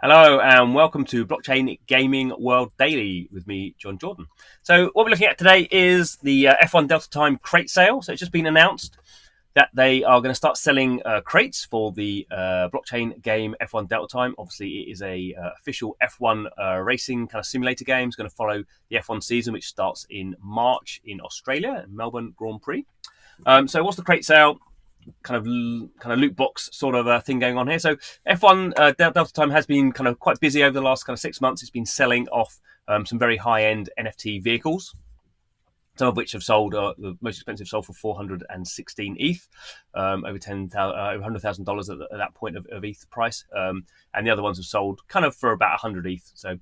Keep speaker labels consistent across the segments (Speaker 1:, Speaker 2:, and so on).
Speaker 1: Hello and welcome to Blockchain Gaming World Daily with me, John Jordan. So what we're looking at today is the F1 Delta Time crate sale. So it's just been announced that they are going to start selling crates for the blockchain game F1 Delta Time. Obviously, it is a official F1 racing kind of simulator game. It's going to follow the F1 season, which starts in March in Australia, Melbourne Grand Prix. So what's the crate sale? Kind of loot box sort of thing going on here. So F1 Delta Time has been kind of quite busy over the last kind of 6 months. It's been selling off some very high-end NFT vehicles, some of which have sold. The most expensive sold for 416 ETH, over $100,000 at that point of ETH price, and the other ones have sold kind of for about 100 ETH. So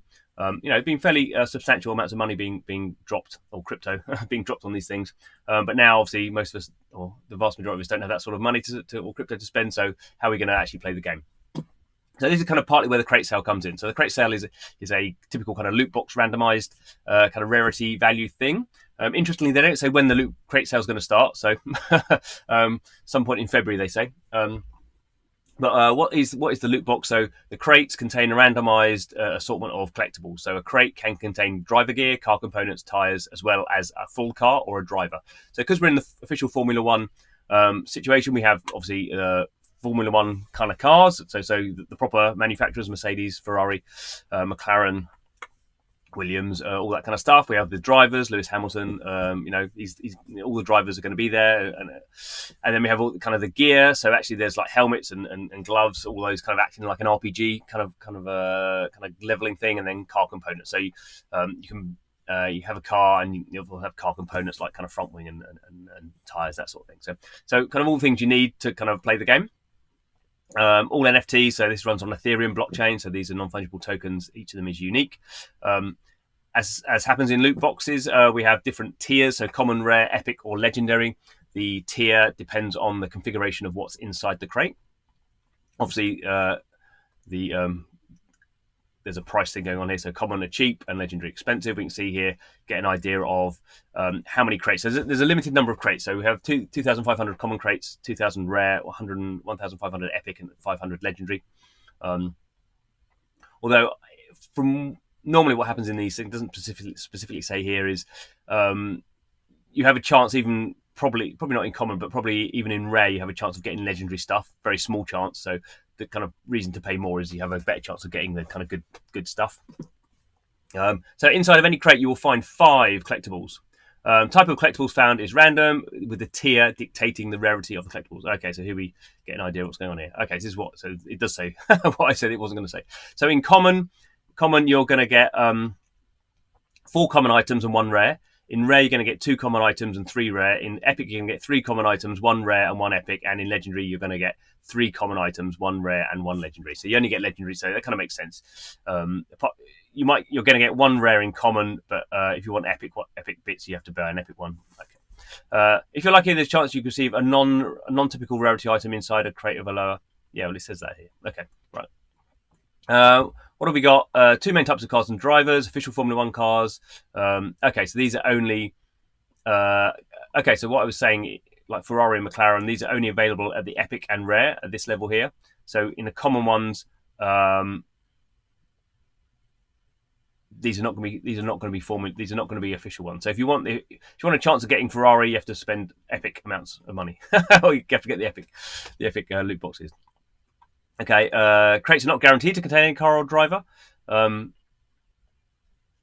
Speaker 1: been fairly substantial amounts of money being dropped, or crypto being dropped on these things. But now, obviously, most of us, or the vast majority of us, don't have that sort of money or crypto to spend. So how are we going to actually play the game? So this is kind of partly where the crate sale comes in. So the crate sale is a typical kind of loot box randomized kind of rarity value thing. Interestingly, they don't say when the loot crate sale is going to start. So some point in February, they say. But what is the loot box? So the crates contain a randomized assortment of collectibles. So a crate can contain driver gear, car components, tires, as well as a full car or a driver. So because we're in the official Formula One situation, we have obviously Formula One kind of cars. So the proper manufacturers: Mercedes, Ferrari, McLaren, Williams, all that kind of stuff. We have the drivers, Lewis Hamilton. He's all the drivers are going to be there, and then we have all kind of the gear. So actually, there's like helmets and gloves, all those kind of acting like an RPG kind of leveling thing, and then car components. So you have a car, and you'll have car components like kind of front wing and tires, that sort of thing. So kind of all the things you need to kind of play the game. All NFTs, so this runs on Ethereum blockchain, so these are non-fungible tokens. Each of them is unique. As happens in loot boxes, we have different tiers, so common, rare, epic, or legendary. The tier depends on the configuration of what's inside the crate. Obviously, there's a price thing going on here. So common are cheap and legendary expensive. We can see here, get an idea of how many crates. So there's a limited number of crates. So we have 2,500 common crates, 2,000 rare, 1,500 epic, and 500 legendary. Although from normally what happens in these things, doesn't specifically say here, is you have a chance, even probably not in common, but probably even in rare, you have a chance of getting legendary stuff. Very small chance. So the kind of reason to pay more is you have a better chance of getting the kind of good stuff. So inside of any crate, you will find 5 collectibles. Type of collectibles found is random, with the tier dictating the rarity of the collectibles. Okay, so here we get an idea of what's going on here. Okay, this is what, so it does say what I said it wasn't going to say. So in common, you're going to get 4 common items and 1 rare. In rare, you're going to get 2 common items and 3 rare. In epic, you're going to get 3 common items, 1 rare and 1 epic. And in legendary, you're going to get 3 common items, 1 rare and 1 legendary. So you only get legendary, so that kind of makes sense. You're going to get 1 rare in common, but if you want epic bits, you have to buy an epic one. Okay. If you're lucky, there's a chance you can receive a non-typical rarity item inside a crate of a lower. Yeah, well, it says that here. Okay, right. What have we got? 2 main types of cars and drivers, official Formula One cars. Okay, so these are only... okay, so what I was saying, like Ferrari and McLaren, these are only available at the epic and rare at this level here. So in the common ones, these are not going to be official ones. So if you want a chance of getting Ferrari, you have to spend epic amounts of money, or you have to get the epic loot boxes. Okay, crates are not guaranteed to contain a car or driver.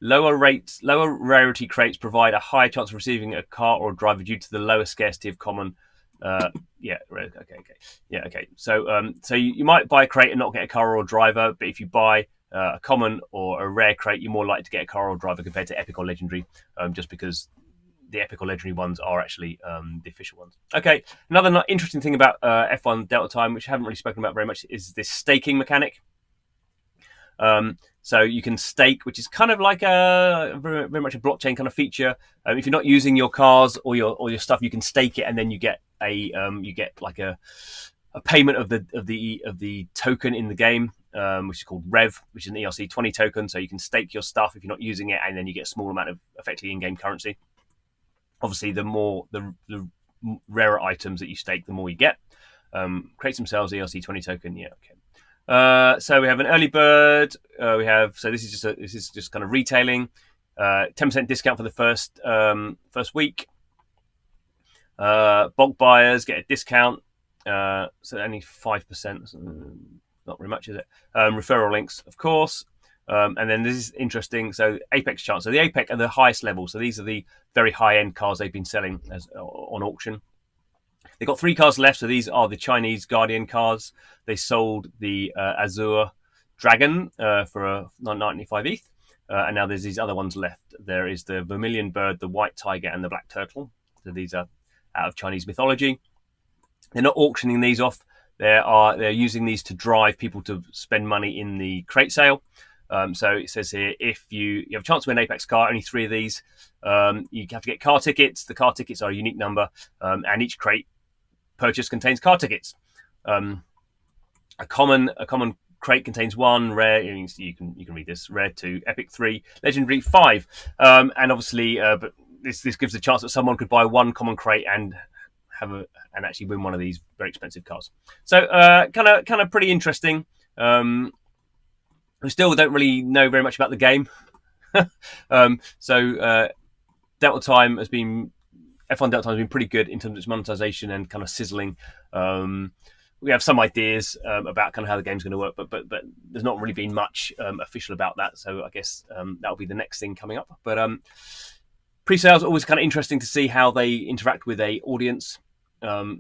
Speaker 1: Lower rarity crates provide a higher chance of receiving a car or a driver due to the lower scarcity of common. Okay. So you might buy a crate and not get a car or a driver, but if you buy a common or a rare crate, you're more likely to get a car or a driver compared to epic or legendary, just because the epic or legendary ones are actually the official ones. Okay, another interesting thing about F1 Delta Time, which I haven't really spoken about very much, is this staking mechanic. So you can stake, which is kind of like a very, very much a blockchain kind of feature. If you're not using your cars or your stuff, you can stake it, and then you get like a payment of the token in the game, which is called Rev, which is an ERC20 token. So you can stake your stuff if you're not using it, and then you get a small amount of effectively in-game currency. Obviously, the more rarer items that you stake, the more you get. Creates themselves ERC20 token. Yeah, okay. So we have an early bird. This is just kind of retailing. 10% discount for the first week. Bulk buyers get a discount. So only 5%. Not very much, is it? Referral links, of course. And then this is interesting. So Apex charts. So the Apex are the highest level. So these are the very high-end cars they've been selling on auction. They've got 3 cars left. So these are the Chinese Guardian cars. They sold the Azure Dragon for 995 ETH. And now there's these other ones left. There is the Vermilion Bird, the White Tiger, and the Black Turtle. So these are out of Chinese mythology. They're not auctioning these off. They're using these to drive people to spend money in the crate sale. So it says here, if you have a chance to win an Apex car, only 3 of these. You have to get car tickets. The car tickets are a unique number, and each crate purchase contains car tickets. A common crate contains 1, rare. You can read this: rare 2, epic 3, legendary 5, and obviously, but this gives a chance that someone could buy 1 common crate and actually win one of these very expensive cars. So kind of pretty interesting. We still don't really know very much about the game. Delta Time has been F1 Delta Time has been pretty good in terms of its monetization and kind of sizzling. We have some ideas about kind of how the game's going to work, but there's not really been much official about that. So I guess that'll be the next thing coming up. But pre-sales are always kind of interesting to see how they interact with a audience. I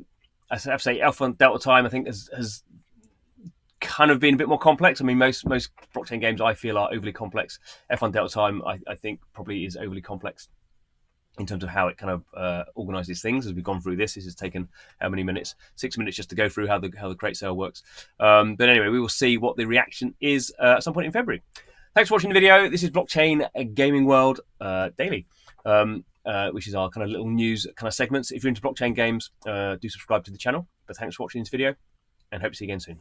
Speaker 1: have to say, F1 Delta Time I think has kind of been a bit more complex. I mean, most blockchain games I feel are overly complex. F1 Delta Time I think probably is overly complex in terms of how it kind of organizes things. As we've gone through this has taken how many minutes? 6 minutes just to go through how the crate sale works. But anyway, we will see what the reaction is at some point in February. Thanks for watching the video. This is Blockchain Gaming World Daily, which is our kind of little news kind of segments. If you're into blockchain games, do subscribe to the channel. But thanks for watching this video, and hope to see you again soon.